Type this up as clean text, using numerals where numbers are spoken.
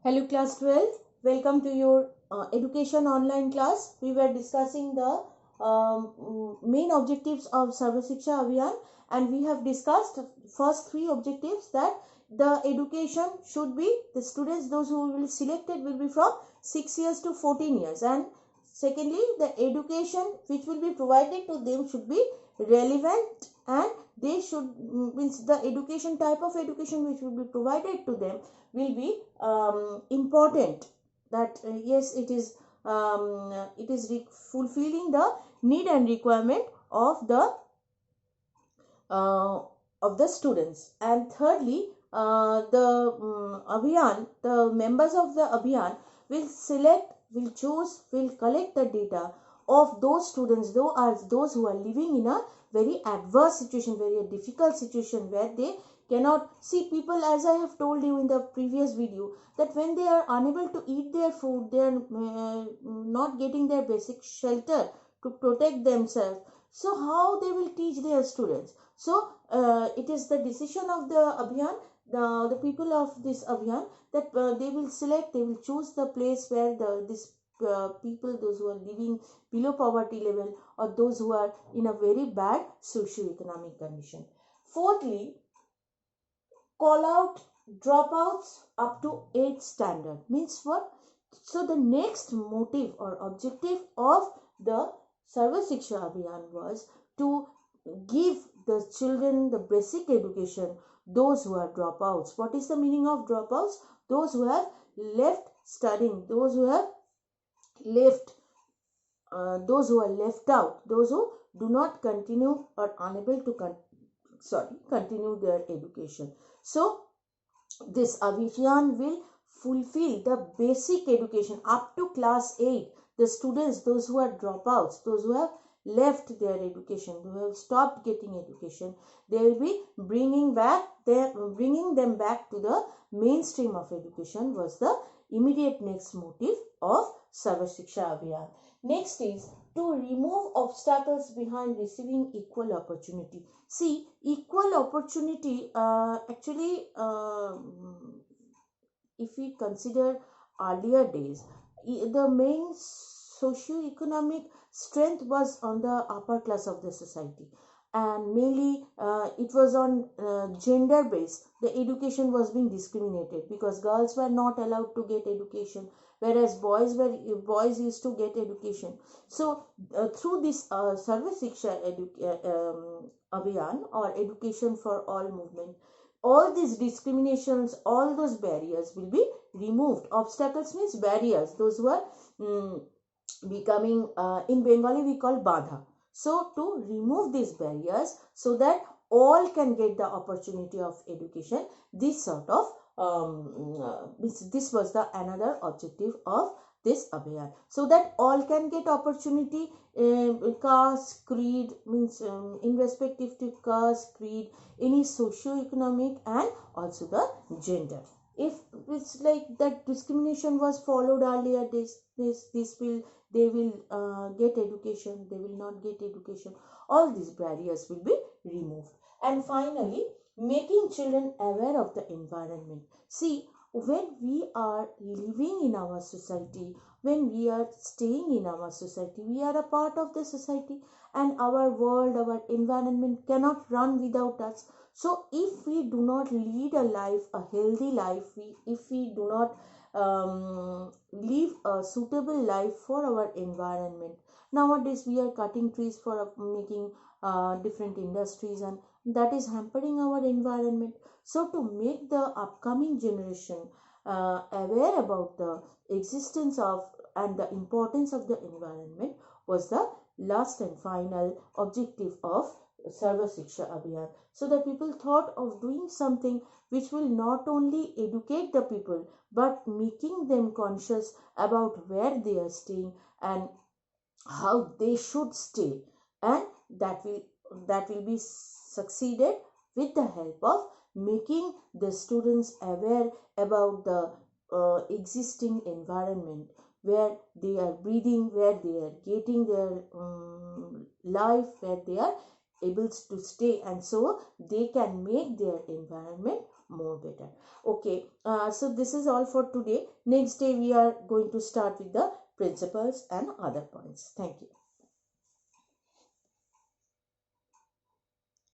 Hello class 12, welcome to your education online class. We were discussing the main objectives of Sarva Shiksha Abhiyan, and we have discussed first three objectives, that the education should be, the students, those who will be selected will be from 6 years to 14 years, and secondly the education which will be provided to them should be relevant, and they should means the education, type of education which will be provided to them will be important, that yes, it is fulfilling the need and requirement uh, of the students. And thirdly, the abhiyan, the members of the abhiyan will select, will choose, will collect the data of those students, those who are living in a very adverse situation, very difficult situation, where they cannot see people, as I have told you in the previous video, that when they are unable to eat their food, they are not getting their basic shelter to protect themselves. So how they will teach their students? So it is the decision of the abhiyan, the people of this abhiyan, that they will select, they will choose the place where this people, those who are living below poverty level, or those who are in a very bad socio-economic condition. Fourthly, call out dropouts up to 8th standard. Means what? So the next motive or objective of the Sarva Shiksha Abhiyan was to give the children the basic education, those who are dropouts. What is the meaning of dropouts? Those who have left studying, those who have left, those who are left out, those who do not continue or unable to continue their education. So this Abhiyan will fulfill the basic education up to class 8. The students, those who are dropouts, those who have left their education, who have stopped getting education, they will be bringing them back to the mainstream of education, was the immediate next motive of Sarva Shiksha Abhiyan. Next is to remove obstacles behind receiving equal opportunity. See, equal opportunity, actually, if we consider earlier days, the main socio-economic strength was on the upper class of the society, and mainly it was on gender base. The education was being discriminated because girls were not allowed to get education, whereas boys used to get education. So through this Sarva Shiksha Abhiyan, or education for all movement, all these discriminations, all those barriers will be removed. Obstacles means barriers, those who are becoming, in Bengali we call badha. So to remove these barriers so that all can get the opportunity of education, this sort of this was the another objective of this abhiyan, so that all can get opportunity, caste, creed, means in respective to caste, creed, any socio-economic, and also the gender. If it's like that discrimination was followed earlier, this will, they will get education, they will not get education, all these barriers will be removed. And finally, making children aware of the environment. See, when we are living in our society, when we are staying in our society, we are a part of the society, and our world, our environment cannot run without us. So if we do not lead a life, a healthy life, if we do not live a suitable life for our environment. Nowadays we are cutting trees for making different industries, and that is hampering our environment. So to make the upcoming generation aware about the existence of and the importance of the environment was the last and final objective of Sarva Shiksha Abhiyan. So the people thought of doing something which will not only educate the people, but making them conscious about where they are staying and how they should stay, and that will be succeeded with the help of making the students aware about the existing environment where they are breathing, where they are getting their life, where they are able to stay, and so they can make their environment more better. Okay, so this is all for today. Next day we are going to start with the principles and other points. Thank you.